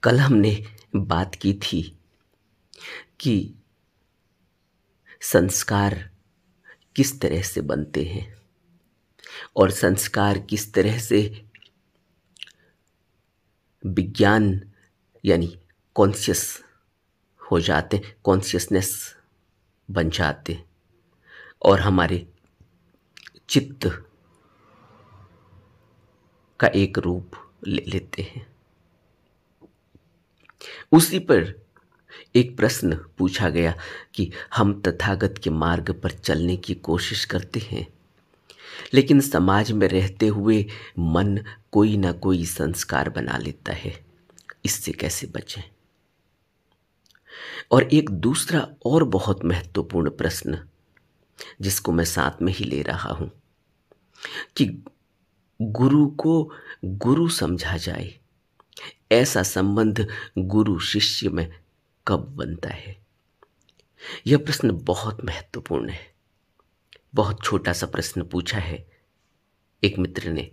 कल हमने बात की थी कि संस्कार किस तरह से बनते हैं और संस्कार किस तरह से विज्ञान यानी कॉन्शियस हो जाते, कॉन्शियसनेस बन जाते और हमारे चित्त का एक रूप ले लेते हैं। उसी पर एक प्रश्न पूछा गया कि हम तथागत के मार्ग पर चलने की कोशिश करते हैं, लेकिन समाज में रहते हुए मन कोई ना कोई संस्कार बना लेता है। इससे कैसे बचें? और एक दूसरा और बहुत महत्वपूर्ण प्रश्न जिसको मैं साथ में ही ले रहा हूं कि गुरु को गुरु समझा जाए, ऐसा संबंध गुरु शिष्य में कब बनता है? यह प्रश्न बहुत महत्वपूर्ण है। बहुत छोटा सा प्रश्न पूछा है एक मित्र ने,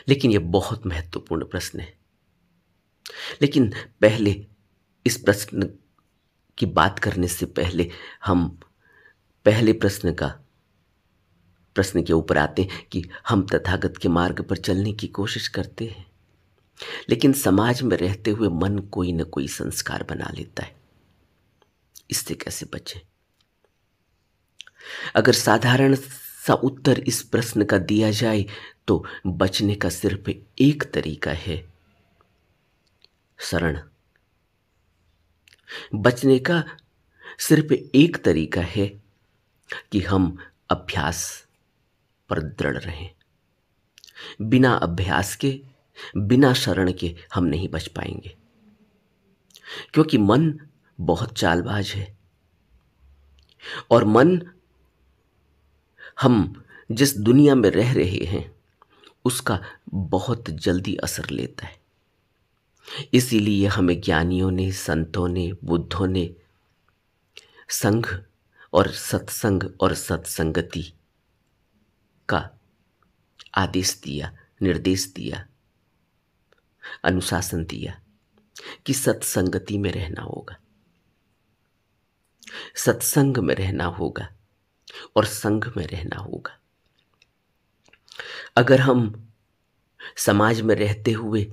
लेकिन यह बहुत महत्वपूर्ण प्रश्न है। लेकिन पहले इस प्रश्न की बात करने से पहले हम पहले प्रश्न के ऊपर आते हैं कि हम तथागत के मार्ग पर चलने की कोशिश करते हैं, लेकिन समाज में रहते हुए मन कोई न कोई संस्कार बना लेता है। इससे कैसे बचें? अगर साधारण सा उत्तर इस प्रश्न का दिया जाए तो बचने का सिर्फ एक तरीका है, शरण। बचने का सिर्फ एक तरीका है कि हम अभ्यास पर दृढ़ रहें। बिना अभ्यास के, बिना शरण के हम नहीं बच पाएंगे, क्योंकि मन बहुत चालबाज है और मन हम जिस दुनिया में रह रहे हैं उसका बहुत जल्दी असर लेता है। इसीलिए हमें ज्ञानियों ने, संतों ने, बुद्धों ने संघ और सत्संग और सत्संगति का आदेश दिया, निर्देश दिया, अनुशासन दिया कि सत्संगति में रहना होगा, सत्संग में रहना होगा और संघ में रहना होगा। अगर हम समाज में रहते हुए,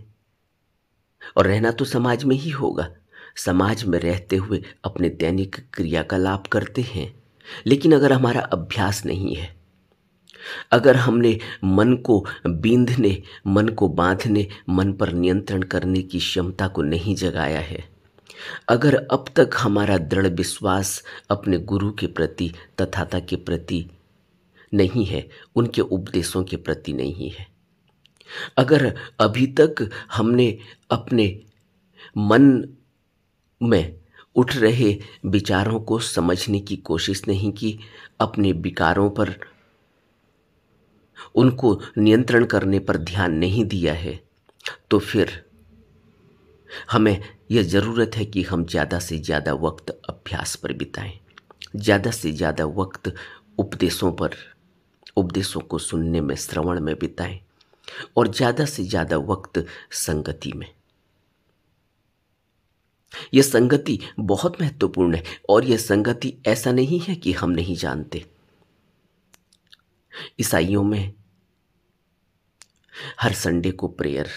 और रहना तो समाज में ही होगा, समाज में रहते हुए अपने दैनिक क्रियाकलाप करते हैं, लेकिन अगर हमारा अभ्यास नहीं है, अगर हमने मन को बींधने, मन को बांधने, मन पर नियंत्रण करने की क्षमता को नहीं जगाया है, अगर अब तक हमारा दृढ़ विश्वास अपने गुरु के प्रति, तथाता के प्रति नहीं है, उनके उपदेशों के प्रति नहीं है, अगर अभी तक हमने अपने मन में उठ रहे विचारों को समझने की कोशिश नहीं की, अपने विकारों पर, उनको नियंत्रण करने पर ध्यान नहीं दिया है, तो फिर हमें यह ज़रूरत है कि हम ज़्यादा से ज़्यादा वक्त अभ्यास पर बिताएं, ज़्यादा से ज़्यादा वक्त उपदेशों पर, उपदेशों को सुनने में, श्रवण में बिताएं और ज़्यादा से ज़्यादा वक्त संगति में। यह संगति बहुत महत्वपूर्ण है और यह संगति ऐसा नहीं है कि हम नहीं जानते। ईसाइयों में हर संडे को प्रेयर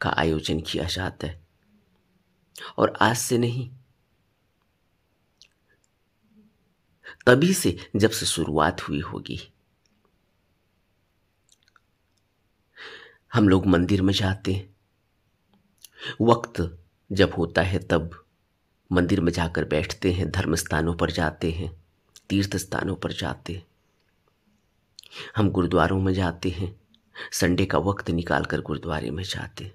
का आयोजन किया जाता है और आज से नहीं, तभी से, जब से शुरुआत हुई होगी। हम लोग मंदिर में जाते हैं, वक्त जब होता है तब मंदिर में जाकर बैठते हैं, धर्म स्थानों पर जाते हैं, तीर्थ स्थानों पर जाते हैं, हम गुरुद्वारों में जाते हैं, संडे का वक्त निकालकर गुरुद्वारे में जाते हैं,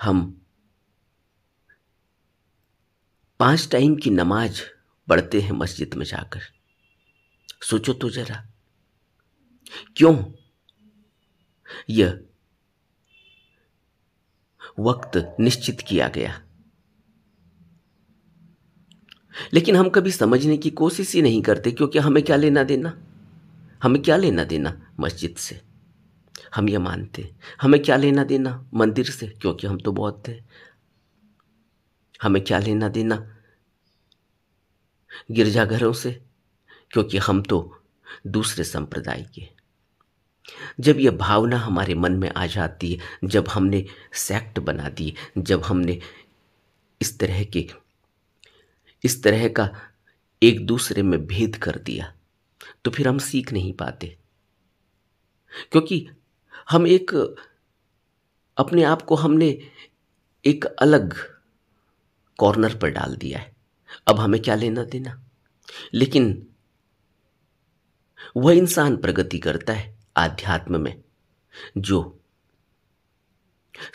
हम 5 टाइम की नमाज पढ़ते हैं मस्जिद में जाकर। सोचो तो जरा, क्यों यह वक्त निश्चित किया गया? लेकिन हम कभी समझने की कोशिश ही नहीं करते, क्योंकि हमें क्या लेना देना, हमें क्या लेना देना मस्जिद से। हम ये मानते हैं हमें क्या लेना देना मंदिर से, क्योंकि हम तो बौद्ध हैं। हमें क्या लेना देना गिरजाघरों से, क्योंकि हम तो दूसरे संप्रदाय के। जब ये भावना हमारे मन में आ जाती है, जब हमने सेक्ट बना दी, जब हमने इस तरह के इस तरह का एक दूसरे में भेद कर दिया, तो फिर हम सीख नहीं पाते। क्योंकि हम एक अपने आप को हमने एक अलग कॉर्नर पर डाल दिया है। अब हमें क्या लेना देना। लेकिन वह इंसान प्रगति करता है आध्यात्म में जो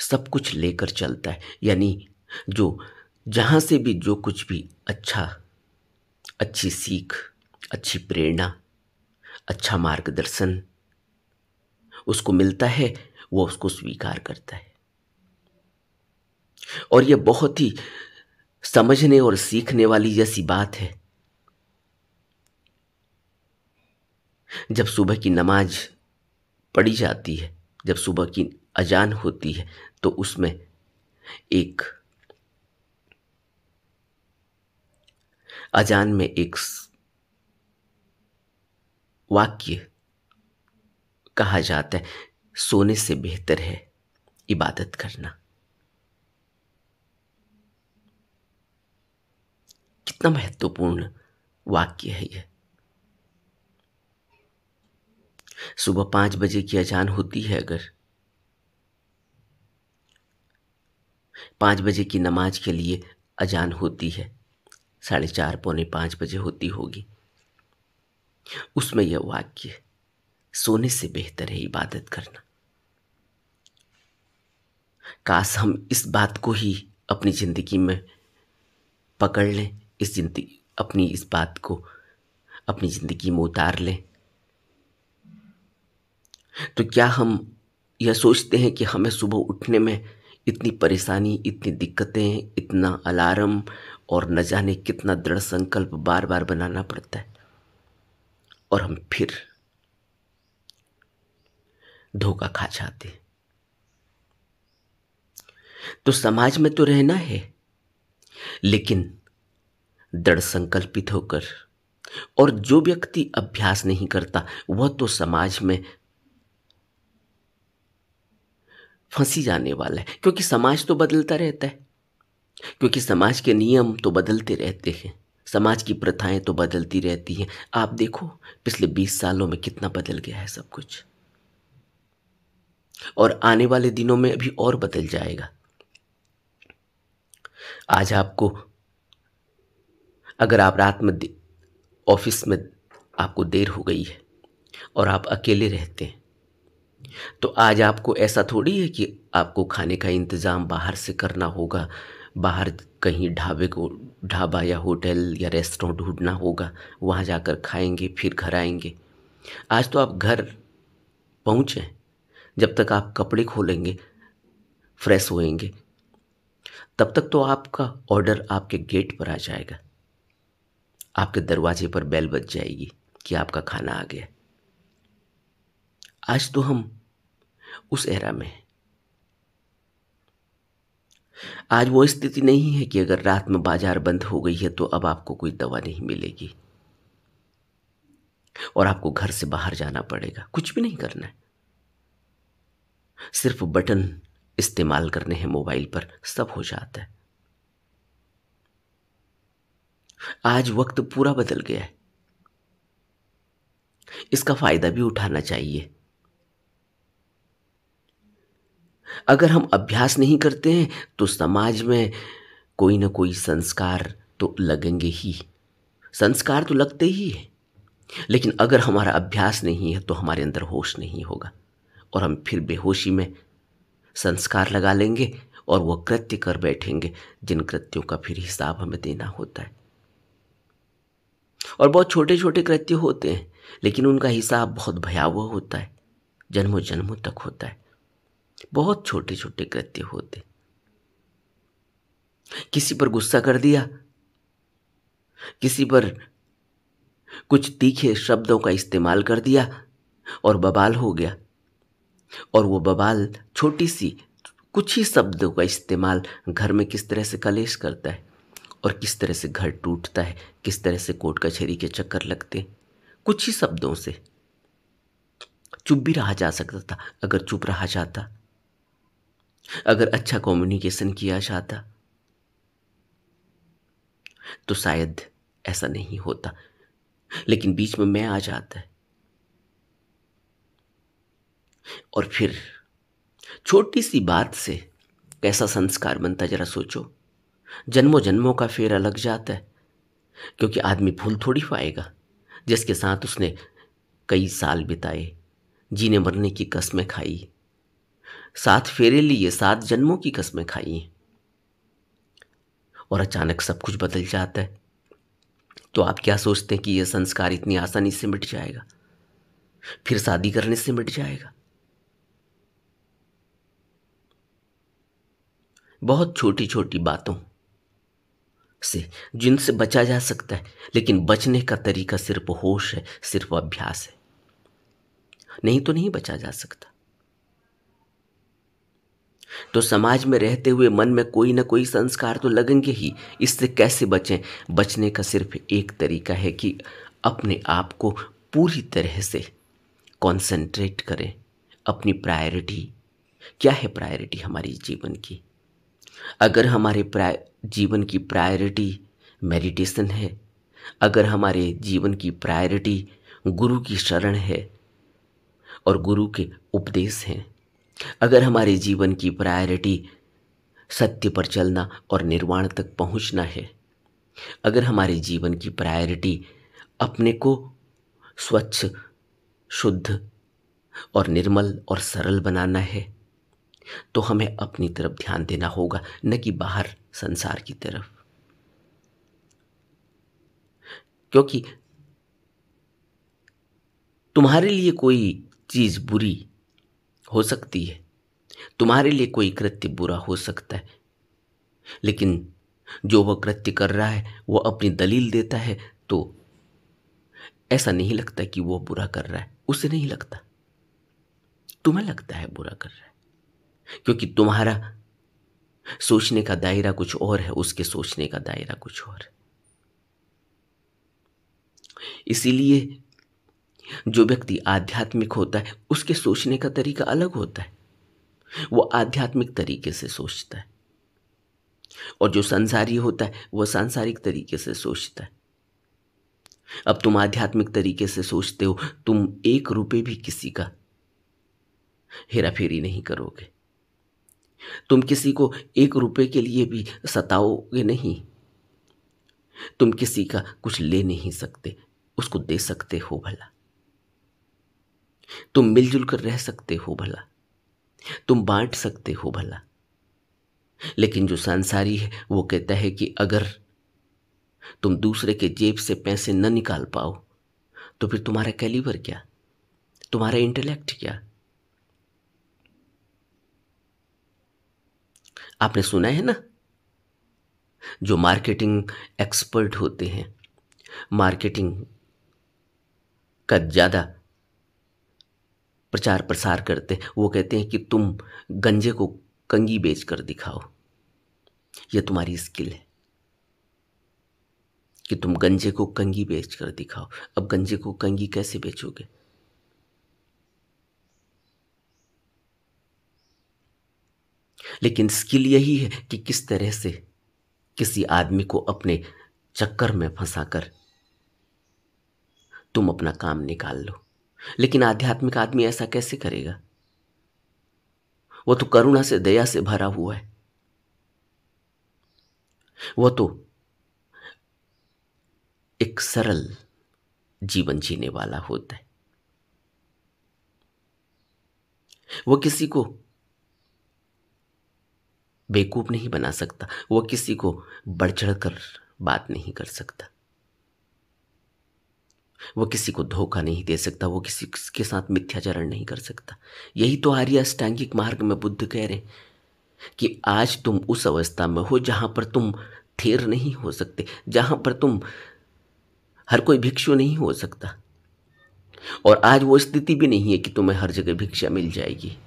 सब कुछ लेकर चलता है, यानी जो जहां से भी जो कुछ भी अच्छी सीख, अच्छी प्रेरणा, अच्छा मार्गदर्शन उसको मिलता है, वो उसको स्वीकार करता है। और यह बहुत ही समझने और सीखने वाली जैसी बात है। जब सुबह की नमाज पढ़ी जाती है, जब सुबह की अजान होती है, तो उसमें एक अजान में एक वाक्य कहा जाता है, सोने से बेहतर है इबादत करना। कितना महत्वपूर्ण वाक्य है यह। सुबह 5 बजे की अजान होती है, अगर 5 बजे की नमाज के लिए अजान होती है, 4:30 पौने 5 बजे होती होगी, उसमें यह वाक्य, सोने से बेहतर है इबादत करना। काश हम इस बात को ही अपनी जिंदगी में पकड़ लें, अपनी इस बात को अपनी जिंदगी में उतार लें। तो क्या हम यह सोचते हैं कि हमें सुबह उठने में इतनी परेशानी, इतनी दिक्कतें, इतना अलार्म और न जाने कितना दृढ़ संकल्प बार बार बनाना पड़ता है, और हम फिर धोखा खा जाते हैं। तो समाज में तो रहना है, लेकिन दृढ़ संकल्पित होकर। और जो व्यक्ति अभ्यास नहीं करता वह तो समाज में फंसी जाने वाला है, क्योंकि समाज तो बदलता रहता है, क्योंकि समाज के नियम तो बदलते रहते हैं, समाज की प्रथाएं तो बदलती रहती हैं। आप देखो पिछले 20 सालों में कितना बदल गया है सब कुछ, और आने वाले दिनों में अभी और बदल जाएगा। आज आपको, अगर आप रात में ऑफिस में आपको देर हो गई है और आप अकेले रहते हैं, तो आज आपको ऐसा थोड़ी है कि आपको खाने का इंतज़ाम बाहर से करना होगा, बाहर कहीं ढाबा या होटल या रेस्टोरेंट ढूंढना होगा, वहाँ जाकर खाएंगे फिर घर आएंगे। आज तो आप घर पहुँचे, जब तक आप कपड़े खोलेंगे, फ्रेश होएंगे, तब तक तो आपका ऑर्डर आपके गेट पर आ जाएगा, आपके दरवाजे पर बेल बज जाएगी कि आपका खाना आ गया। आज तो हम उस एरा में हैं। आज वो स्थिति नहीं है कि अगर रात में बाजार बंद हो गई है तो अब आपको कोई दवा नहीं मिलेगी और आपको घर से बाहर जाना पड़ेगा। कुछ भी नहीं करना है, सिर्फ बटन इस्तेमाल करने हैं मोबाइल पर, सब हो जाता है। आज वक्त पूरा बदल गया है, इसका फायदा भी उठाना चाहिए। अगर हम अभ्यास नहीं करते हैं तो समाज में कोई ना कोई संस्कार तो लगेंगे ही, संस्कार तो लगते ही हैं, लेकिन अगर हमारा अभ्यास नहीं है तो हमारे अंदर होश नहीं होगा, और हम फिर बेहोशी में संस्कार लगा लेंगे और वो कृत्य कर बैठेंगे जिन कृत्यों का फिर हिसाब हमें देना होता है। और बहुत छोटे छोटे कृत्य होते हैं, लेकिन उनका हिसाब बहुत भयावह होता है, जन्मों जन्मों तक होता है। बहुत छोटे छोटे कृत्य होते, किसी पर गुस्सा कर दिया, किसी पर कुछ तीखे शब्दों का इस्तेमाल कर दिया और बवाल हो गया, और वो बवाल छोटी सी कुछ ही शब्दों का इस्तेमाल घर में किस तरह से कलेश करता है और किस तरह से घर टूटता है, किस तरह से कोर्ट कचहरी के चक्कर लगते हैं। कुछ ही शब्दों से चुप भी रहा जा सकता था। अगर चुप रहा जाता, अगर अच्छा कम्युनिकेशन किया जाता, तो शायद ऐसा नहीं होता। लेकिन बीच में मैं आ जाता है और फिर छोटी सी बात से कैसा संस्कार बनता, जरा सोचो। जन्मों जन्मों का फेरा लग जाता है, क्योंकि आदमी भूल थोड़ी पाएगा जिसके साथ उसने कई साल बिताए, जीने मरने की कस्में खाई, 7 फेरे लिए, 7 जन्मों की कस्में खाई हैं, और अचानक सब कुछ बदल जाता है। तो आप क्या सोचते हैं कि यह संस्कार इतनी आसानी से मिट जाएगा, फिर शादी करने से मिट जाएगा? बहुत छोटी छोटी बातों से जिनसे बचा जा सकता है, लेकिन बचने का तरीका सिर्फ होश है, सिर्फ अभ्यास है। नहीं तो नहीं बचा जा सकता। तो समाज में रहते हुए मन में कोई ना कोई संस्कार तो लगेंगे ही। इससे कैसे बचें? बचने का सिर्फ एक तरीका है कि अपने आप को पूरी तरह से कंसंट्रेट करें। अपनी प्रायोरिटी क्या है? प्रायोरिटी हमारी जीवन की, अगर हमारे जीवन की प्रायोरिटी मेडिटेशन है, अगर हमारे जीवन की प्रायोरिटी गुरु की शरण है और गुरु के उपदेश हैं, अगर हमारे जीवन की प्रायोरिटी सत्य पर चलना और निर्वाण तक पहुंचना है, अगर हमारे जीवन की प्रायोरिटी अपने को स्वच्छ, शुद्ध और निर्मल और सरल बनाना है, तो हमें अपनी तरफ ध्यान देना होगा, न कि बाहर संसार की तरफ। क्योंकि तुम्हारे लिए कोई चीज बुरी हो सकती है, तुम्हारे लिए कोई कृत्य बुरा हो सकता है, लेकिन जो वह कृत्य कर रहा है वो अपनी दलील देता है, तो ऐसा नहीं लगता कि वो बुरा कर रहा है। उसे नहीं लगता, तुम्हें लगता है बुरा कर रहा है, क्योंकि तुम्हारा सोचने का दायरा कुछ और है, उसके सोचने का दायरा कुछ और है। इसीलिए जो व्यक्ति आध्यात्मिक होता है उसके सोचने का तरीका अलग होता है, वो आध्यात्मिक तरीके से सोचता है, और जो संसारी होता है वह सांसारिक तरीके से सोचता है। अब तुम आध्यात्मिक तरीके से सोचते हो, तुम 1 रुपए भी किसी का हेराफेरी नहीं करोगे, तुम किसी को 1 रुपए के लिए भी सताओगे नहीं, तुम किसी का कुछ ले नहीं सकते, उसको दे सकते हो भला, तुम मिलजुल कर रह सकते हो भला, तुम बांट सकते हो भला। लेकिन जो सांसारी है वो कहता है कि अगर तुम दूसरे के जेब से पैसे न निकाल पाओ तो फिर तुम्हारा कैलिबर क्या, तुम्हारा इंटेलेक्ट क्या? आपने सुना है ना, जो मार्केटिंग एक्सपर्ट होते हैं, मार्केटिंग का ज्यादा प्रचार प्रसार करते हैं, वो कहते हैं कि तुम गंजे को कंगी बेच कर दिखाओ, यह तुम्हारी स्किल है कि तुम गंजे को कंगी बेच कर दिखाओ। अब गंजे को कंगी कैसे बेचोगे? लेकिन स्किल यही है कि किस तरह से किसी आदमी को अपने चक्कर में फंसाकर तुम अपना काम निकाल लो। लेकिन आध्यात्मिक आदमी ऐसा कैसे करेगा? वो तो करुणा से, दया से भरा हुआ है, वो तो एक सरल जीवन जीने वाला होता है। वो किसी को बेवकूफ नहीं बना सकता, वो किसी को बढ़ चढ़ कर बात नहीं कर सकता, वो किसी को धोखा नहीं दे सकता, वो किसी के साथ मिथ्याचरण नहीं कर सकता। यही तो आर्य अष्टांगिक मार्ग में बुद्ध कह रहे कि आज तुम उस अवस्था में हो जहां पर तुम थिर नहीं हो सकते, जहां पर तुम हर कोई भिक्षु नहीं हो सकता, और आज वो स्थिति भी नहीं है कि तुम्हें हर जगह भिक्षा मिल जाएगी।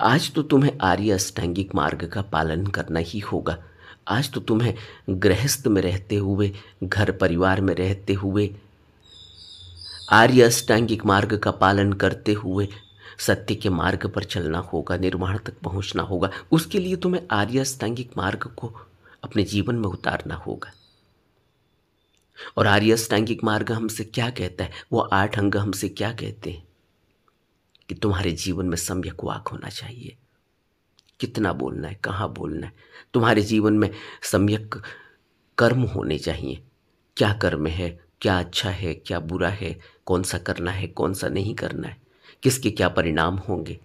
आज तो तुम्हें आर्य अष्टांगिक मार्ग का पालन करना ही होगा। आज तो तुम्हें गृहस्थ में रहते हुए, घर परिवार में रहते हुए, आर्य अष्टांगिक मार्ग का पालन करते हुए सत्य के मार्ग पर चलना होगा, निर्वाण तक पहुंचना होगा। उसके लिए तुम्हें आर्य अष्टांगिक मार्ग को अपने जीवन में उतारना होगा। और आर्य अष्टांगिक मार्ग हमसे क्या कहता है? वो 8 अंग हमसे क्या कहते हैं? कि तुम्हारे जीवन में सम्यक वाक होना चाहिए। कितना बोलना है, कहाँ बोलना है। तुम्हारे जीवन में सम्यक कर्म होने चाहिए। क्या कर्म है, क्या अच्छा है, क्या बुरा है, कौन सा करना है, कौन सा नहीं करना है, किसके क्या परिणाम होंगे।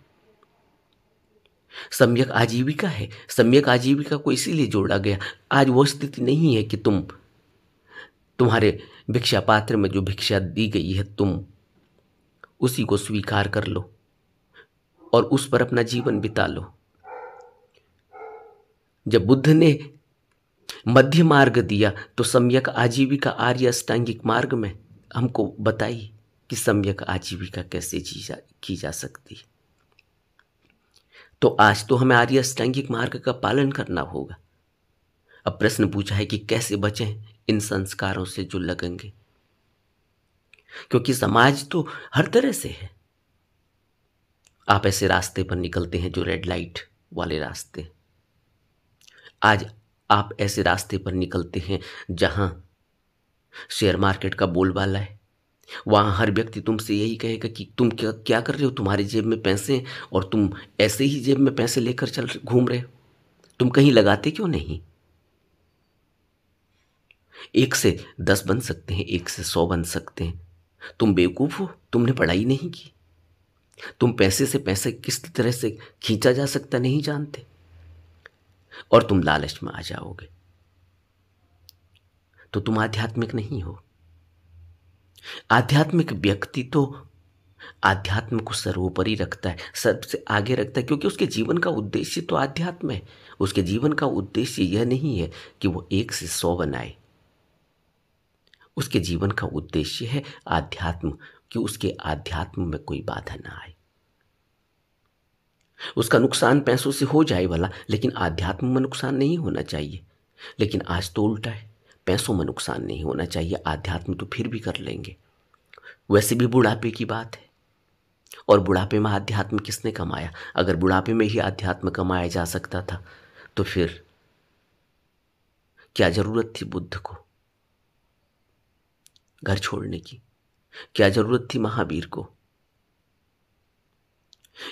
सम्यक आजीविका है। सम्यक आजीविका को इसीलिए जोड़ा गया। आज वो स्थिति नहीं है कि तुम्हारे भिक्षा पात्र में जो भिक्षा दी गई है तुम उसी को स्वीकार कर लो और उस पर अपना जीवन बिता लो। जब बुद्ध ने मध्य मार्ग दिया तो सम्यक आजीविका आर्य अष्टांगिक मार्ग में हमको बताई कि सम्यक आजीविका कैसे की जा सकती। तो आज तो हमें आर्य अष्टांगिक मार्ग का पालन करना होगा। अब प्रश्न पूछा है कि कैसे बचें इन संस्कारों से जो लगेंगे, क्योंकि समाज तो हर तरह से है। आप ऐसे रास्ते पर निकलते हैं जो रेड लाइट वाले रास्ते। आज आप ऐसे रास्ते पर निकलते हैं जहां शेयर मार्केट का बोलबाला है। वहां हर व्यक्ति तुमसे यही कहेगा कि तुम क्या क्या कर रहे हो, तुम्हारी जेब में पैसे हैं और तुम ऐसे ही जेब में पैसे लेकर चल घूम रहे हो, तुम कहीं लगाते क्यों नहीं। 1 से 10 बन सकते हैं, 1 से 100 बन सकते हैं। तुम बेवकूफ हो, तुमने पढ़ाई नहीं की, तुम पैसे से पैसे किस तरह से खींचा जा सकता नहीं जानते, और तुम लालच में आ जाओगे तो तुम आध्यात्मिक नहीं हो। आध्यात्मिक व्यक्ति तो आध्यात्म को सर्वोपरि रखता है, सबसे आगे रखता है, क्योंकि उसके जीवन का उद्देश्य तो आध्यात्म है। उसके जीवन का उद्देश्य यह नहीं है कि वो 1 से 100 बनाए। उसके जीवन का उद्देश्य है आध्यात्म, कि उसके आध्यात्म में कोई बाधा ना आए। उसका नुकसान पैसों से हो जाए भला, लेकिन आध्यात्म में नुकसान नहीं होना चाहिए। लेकिन आज तो उल्टा है, पैसों में नुकसान नहीं होना चाहिए, आध्यात्म तो फिर भी कर लेंगे। वैसे भी बुढ़ापे की बात है, और बुढ़ापे में अध्यात्म किसने कमाया? अगर बुढ़ापे में ही अध्यात्म कमाया जा सकता था तो फिर क्या जरूरत थी बुद्ध को घर छोड़ने की? क्या जरूरत थी महावीर को?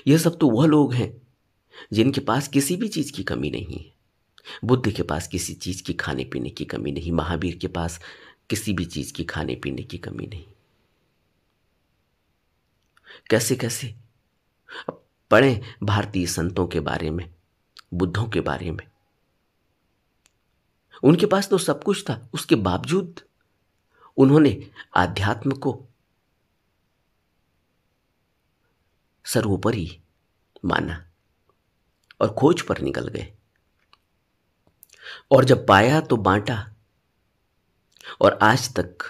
यह सब तो वह लोग हैं जिनके पास किसी भी चीज की कमी नहीं है। बुद्ध के पास किसी चीज की खाने पीने की कमी नहीं, महावीर के पास किसी भी चीज की खाने पीने की कमी नहीं। कैसे कैसे अब पढ़ें भारतीय संतों के बारे में, बुद्धों के बारे में। उनके पास तो सब कुछ था, उसके बावजूद उन्होंने आध्यात्म को सर्वोपरि माना और खोज पर निकल गए, और जब पाया तो बांटा, और आज तक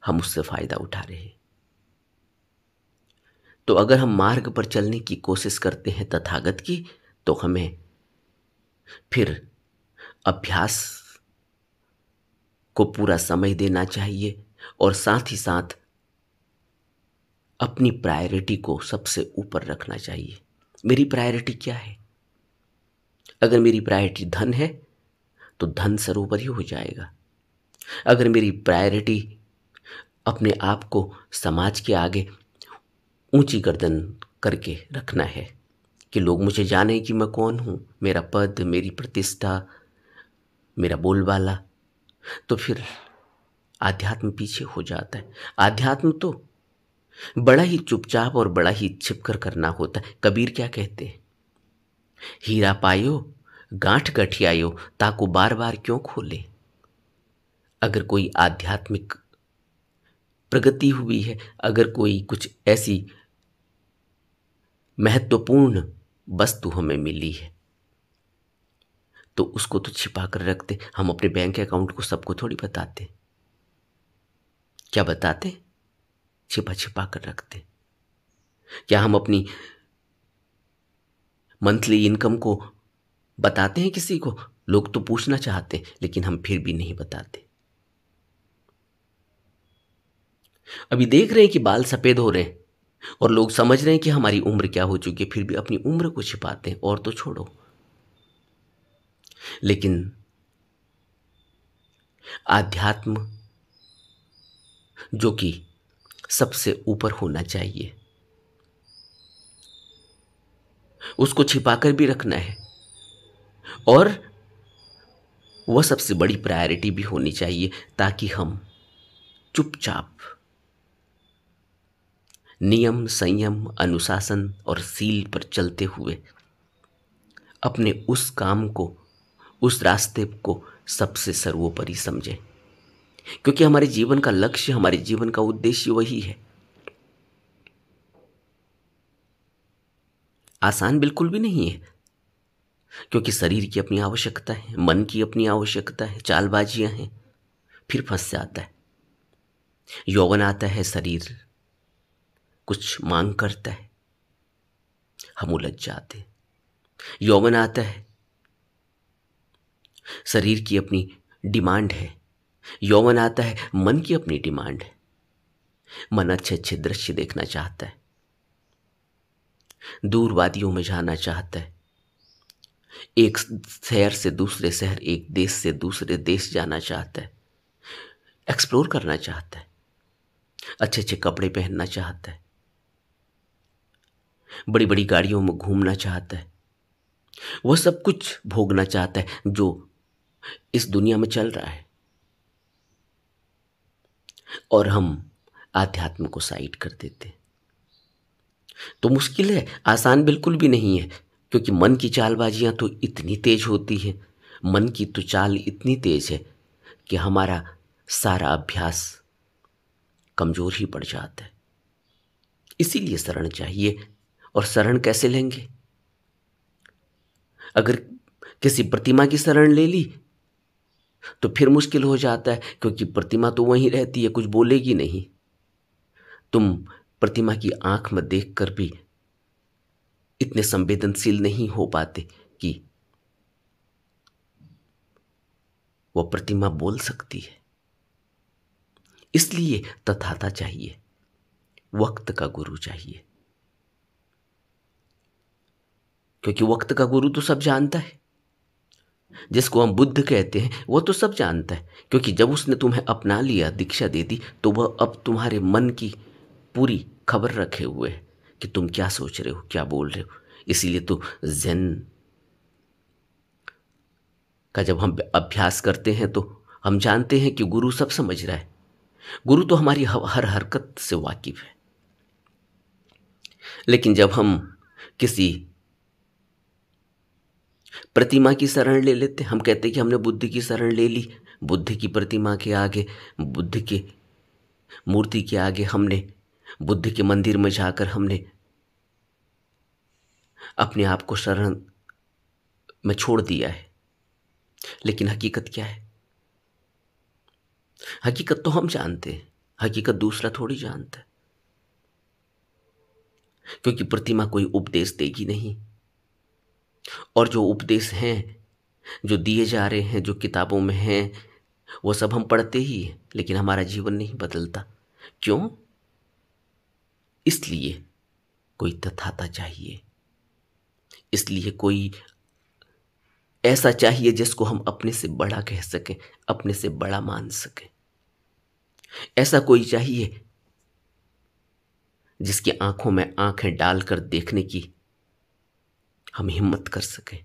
हम उससे फायदा उठा रहे हैं। तो अगर हम मार्ग पर चलने की कोशिश करते हैं तथागत की, तो हमें फिर अभ्यास को पूरा समय देना चाहिए, और साथ ही साथ अपनी प्रायोरिटी को सबसे ऊपर रखना चाहिए। मेरी प्रायोरिटी क्या है? अगर मेरी प्रायोरिटी धन है तो धन सर्वोपरि हो जाएगा। अगर मेरी प्रायोरिटी अपने आप को समाज के आगे ऊंची गर्दन करके रखना है कि लोग मुझे जाने कि मैं कौन हूं, मेरा पद, मेरी प्रतिष्ठा, मेरा बोलबाला, तो फिर आध्यात्म पीछे हो जाता है। आध्यात्म तो बड़ा ही चुपचाप और बड़ा ही छिपकर करना होता है। कबीर क्या कहते हैं? हीरा पायो गांठ गठियायो, ताको बार बार क्यों खोले। अगर कोई आध्यात्मिक प्रगति हुई है, अगर कोई कुछ ऐसी महत्वपूर्ण वस्तु हमें मिली है, तो उसको तो छिपा कर रखते। हम अपने बैंक अकाउंट को सबको थोड़ी बताते। क्या बताते? छिपा छिपा कर रखते हैं? क्या हम अपनी मंथली इनकम को बताते हैं किसी को? लोग तो पूछना चाहते हैं, लेकिन हम फिर भी नहीं बताते। अभी देख रहे हैं कि बाल सफ़ेद हो रहे हैं और लोग समझ रहे हैं कि हमारी उम्र क्या हो चुकी है, फिर भी अपनी उम्र को छिपाते हैं। और तो छोड़ो, लेकिन आध्यात्म जो कि सबसे ऊपर होना चाहिए, उसको छिपाकर भी रखना है, और वह सबसे बड़ी प्रायोरिटी भी होनी चाहिए, ताकि हम चुपचाप नियम, संयम, अनुशासन और सील पर चलते हुए अपने उस काम को, उस रास्ते को सबसे सर्वोपरि समझें। क्योंकि हमारे जीवन का लक्ष्य, हमारे जीवन का उद्देश्य वही है। आसान बिल्कुल भी नहीं है, क्योंकि शरीर की अपनी आवश्यकता है, मन की अपनी आवश्यकता है, चालबाजियां हैं, फिर फंस जाता है। यौवन आता है, शरीर कुछ मांग करता है, हम उलझ जाते हैं। यौवन आता है, शरीर की अपनी डिमांड है। यौवन आता है, मन की अपनी डिमांड है। मन अच्छे अच्छे दृश्य देखना चाहता है, दूर वादियों में जाना चाहता है, एक शहर से दूसरे शहर, एक देश से दूसरे देश जाना चाहता है, एक्सप्लोर करना चाहता है, अच्छे अच्छे कपड़े पहनना चाहता है, बड़ी बड़ी गाड़ियों में घूमना चाहता है। वह सब कुछ भोगना चाहता है जो इस दुनिया में चल रहा है, और हम आध्यात्म को साइड कर देते हैं। तो मुश्किल है, आसान बिल्कुल भी नहीं है, क्योंकि मन की चालबाजियां तो इतनी तेज होती हैं, मन की तो चाल इतनी तेज है कि हमारा सारा अभ्यास कमजोर ही पड़ जाता है। इसीलिए शरण चाहिए। और शरण कैसे लेंगे? अगर किसी प्रतिमा की शरण ले ली तो फिर मुश्किल हो जाता है, क्योंकि प्रतिमा तो वहीं रहती है, कुछ बोलेगी नहीं। तुम प्रतिमा की आंख में देखकर भी इतने संवेदनशील नहीं हो पाते कि वह प्रतिमा बोल सकती है। इसलिए तथाता चाहिए, वक्त का गुरु चाहिए, क्योंकि वक्त का गुरु तो सब जानता है। जिसको हम बुद्ध कहते हैं वो तो सब जानता है, क्योंकि जब उसने तुम्हें अपना लिया, दीक्षा दे दी, तो वह अब तुम्हारे मन की पूरी खबर रखे हुए है कि तुम क्या सोच रहे हो, क्या बोल रहे हो। इसीलिए तो ज़ेन का जब हम अभ्यास करते हैं तो हम जानते हैं कि गुरु सब समझ रहा है। गुरु तो हमारी हर हरकत से वाकिफ है। लेकिन जब हम किसी प्रतिमा की शरण ले लेते, हम कहते कि हमने बुद्ध की शरण ले ली, बुद्ध की प्रतिमा के आगे, बुद्ध की मूर्ति के आगे हमने, बुद्ध के मंदिर में जाकर हमने अपने आप को शरण में छोड़ दिया है। लेकिन हकीकत क्या है? हकीकत तो हम जानते हैं, हकीकत दूसरा थोड़ी जानता है, क्योंकि प्रतिमा कोई उपदेश देगी नहीं। और जो उपदेश हैं, जो दिए जा रहे हैं, जो किताबों में हैं, वो सब हम पढ़ते ही हैं, लेकिन हमारा जीवन नहीं बदलता। क्यों? इसलिए कोई तथाता चाहिए, इसलिए कोई ऐसा चाहिए जिसको हम अपने से बड़ा कह सकें, अपने से बड़ा मान सकें। ऐसा कोई चाहिए जिसकी आंखों में आंखें डालकर देखने की हम हिम्मत कर सकें,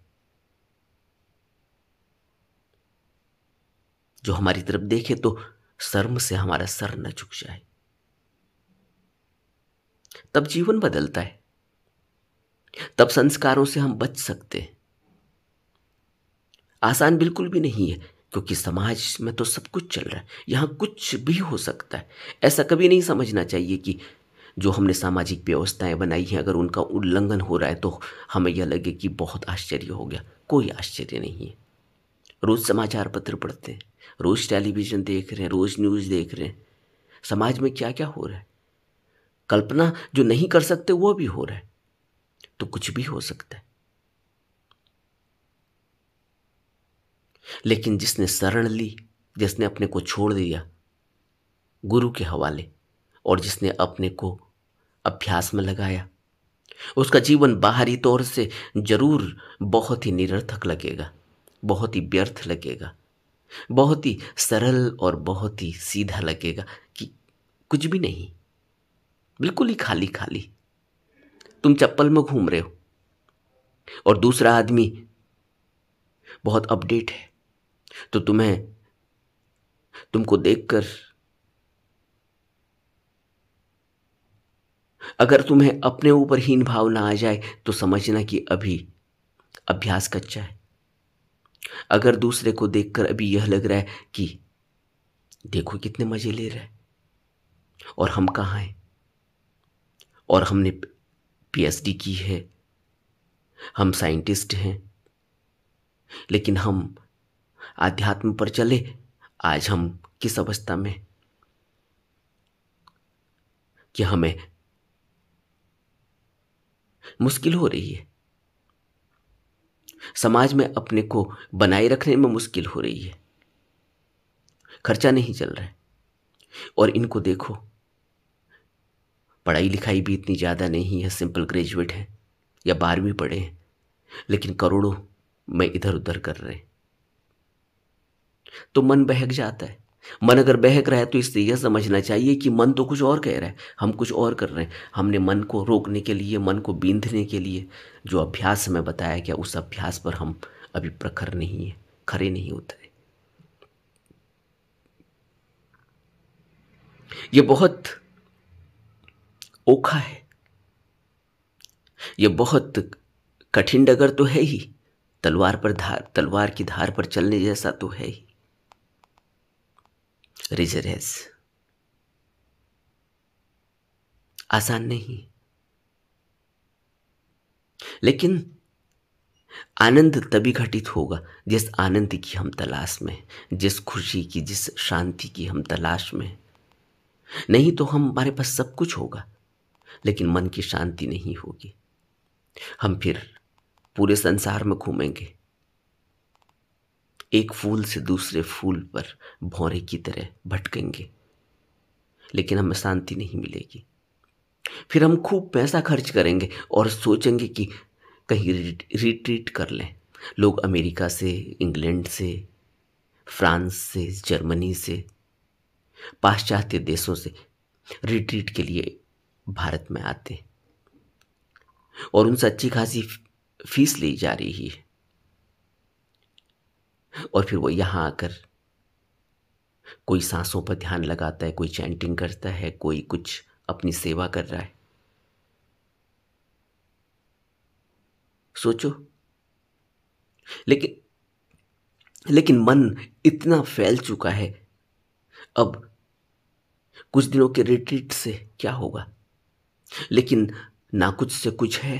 जो हमारी तरफ देखे तो शर्म से हमारा सर न झुक जाए। तब जीवन बदलता है, तब संस्कारों से हम बच सकते हैं। आसान बिल्कुल भी नहीं है, क्योंकि समाज में तो सब कुछ चल रहा है, यहां कुछ भी हो सकता है। ऐसा कभी नहीं समझना चाहिए कि जो हमने सामाजिक व्यवस्थाएं बनाई हैं, अगर उनका उल्लंघन हो रहा है तो हमें यह लगे कि बहुत आश्चर्य हो गया। कोई आश्चर्य नहीं है। रोज समाचार पत्र पढ़ते हैं, रोज टेलीविजन देख रहे हैं, रोज न्यूज़ देख रहे हैं, समाज में क्या क्या हो रहा है। कल्पना जो नहीं कर सकते वो भी हो रहा है, तो कुछ भी हो सकता है। लेकिन जिसने शरण ली, जिसने अपने को छोड़ दिया गुरु के हवाले, और जिसने अपने को अभ्यास में लगाया, उसका जीवन बाहरी तौर से जरूर बहुत ही निरर्थक लगेगा, बहुत ही व्यर्थ लगेगा, बहुत ही सरल और बहुत ही सीधा लगेगा कि कुछ भी नहीं, बिल्कुल ही खाली खाली। तुम चप्पल में घूम रहे हो और दूसरा आदमी बहुत अपडेट है, तो तुमको देखकर अगर तुम्हें अपने ऊपर हीन भाव ना आ जाए तो समझना कि अभी अभ्यास कच्चा है। अगर दूसरे को देखकर अभी यह लग रहा है कि देखो कितने मजे ले रहा है और हम कहाँ हैं, और हमने पीएचडी की है, हम साइंटिस्ट हैं, लेकिन हम आध्यात्म पर चले, आज हम किस अवस्था में कि हमें मुश्किल हो रही है, समाज में अपने को बनाए रखने में मुश्किल हो रही है, खर्चा नहीं चल रहा है। और इनको देखो, पढ़ाई लिखाई भी इतनी ज़्यादा नहीं है, सिंपल ग्रेजुएट हैं या 12वीं पढ़े हैं, लेकिन करोड़ों में इधर उधर कर रहे हैं। तो मन बहक जाता है। मन अगर बहक रहा है तो इससे यह समझना चाहिए कि मन तो कुछ और कह रहा है, हम कुछ और कर रहे हैं। हमने मन को रोकने के लिए, मन को बींधने के लिए जो अभ्यास हमें बताया गया, उस अभ्यास पर हम अभी प्रखर नहीं है, खरे नहीं उतरे। ये बहुत ओखा है, ये बहुत कठिन डगर तो है ही, तलवार की धार पर चलने जैसा तो है ही। रिजरेस आसान नहीं, लेकिन आनंद तभी घटित होगा जिस आनंद की हम तलाश में, जिस खुशी की, जिस शांति की हम तलाश में। नहीं तो हमारे पास सब कुछ होगा लेकिन मन की शांति नहीं होगी। हम फिर पूरे संसार में घूमेंगे, एक फूल से दूसरे फूल पर भौरे की तरह भटकेंगे, लेकिन हमें शांति नहीं मिलेगी। फिर हम खूब पैसा खर्च करेंगे और सोचेंगे कि कहीं रिट्रीट कर लें। लोग अमेरिका से, इंग्लैंड से, फ्रांस से, जर्मनी से, पाश्चात्य देशों से रिट्रीट के लिए भारत में आते हैं और उनसे अच्छी खासी फीस ली जा रही है, और फिर वो यहाँ आकर कोई सांसों पर ध्यान लगाता है, कोई चैंटिंग करता है, कोई कुछ अपनी सेवा कर रहा है। सोचो, लेकिन मन इतना फैल चुका है, अब कुछ दिनों के रिट्रीट से क्या होगा। लेकिन ना कुछ से कुछ है,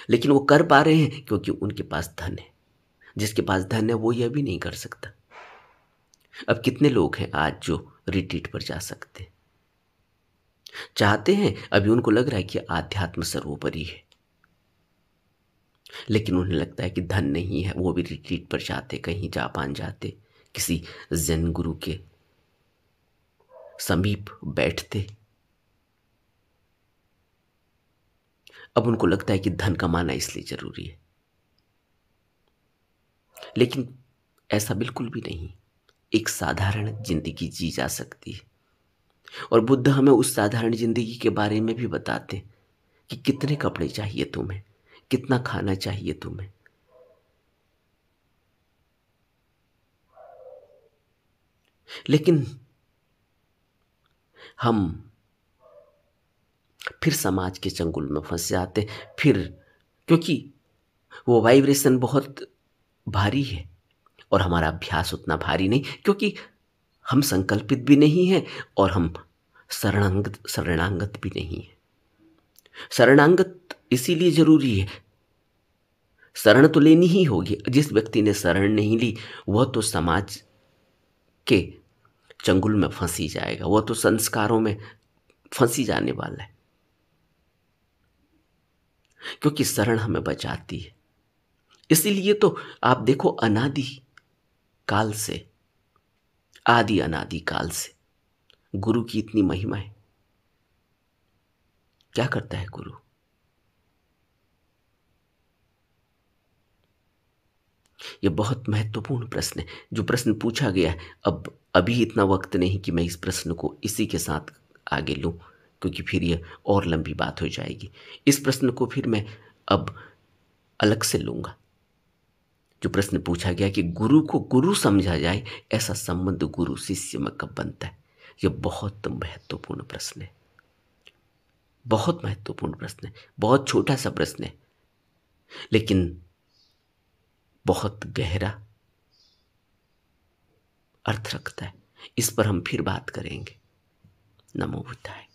लेकिन वो कर पा रहे हैं क्योंकि उनके पास धन है। जिसके पास धन है वो यह भी नहीं कर सकता। अब कितने लोग हैं आज जो रिट्रीट पर जा सकते हैं, चाहते हैं, अभी उनको लग रहा है कि आध्यात्म सर्वोपरि है, लेकिन उन्हें लगता है कि धन नहीं है, वो भी रिट्रीट पर जाते, कहीं जापान जाते, किसी ज़ेन गुरु के समीप बैठते। अब उनको लगता है कि धन कमाना इसलिए जरूरी है, लेकिन ऐसा बिल्कुल भी नहीं। एक साधारण जिंदगी जी जा सकती है, और बुद्ध हमें उस साधारण जिंदगी के बारे में भी बताते कि कितने कपड़े चाहिए तुम्हें, कितना खाना चाहिए तुम्हें। लेकिन हम फिर समाज के चंगुल में फंस जाते, फिर क्योंकि वो वाइब्रेशन बहुत भारी है और हमारा अभ्यास उतना भारी नहीं, क्योंकि हम संकल्पित भी नहीं हैं और हम शरणागत भी नहीं है। शरणागत इसीलिए जरूरी है, शरण तो लेनी ही होगी। जिस व्यक्ति ने शरण नहीं ली वह तो समाज के चंगुल में फंसी जाएगा, वह तो संस्कारों में फंसी जाने वाला है। क्योंकि शरण हमें बचाती है। इसीलिए तो आप देखो, अनादि काल से, आदि अनादि काल से गुरु की इतनी महिमा है। क्या करता है गुरु? ये बहुत महत्वपूर्ण प्रश्न है जो प्रश्न पूछा गया है। अब अभी इतना वक्त नहीं कि मैं इस प्रश्न को इसी के साथ आगे लूं, क्योंकि फिर ये और लंबी बात हो जाएगी। इस प्रश्न को फिर मैं अब अलग से लूंगा। जो प्रश्न पूछा गया कि गुरु को गुरु समझा जाए, ऐसा संबंध गुरु शिष्य में कब बनता है? यह बहुत महत्वपूर्ण प्रश्न है, बहुत महत्वपूर्ण प्रश्न है। बहुत छोटा सा प्रश्न है, लेकिन बहुत गहरा अर्थ रखता है। इस पर हम फिर बात करेंगे। नमो बुद्धाय।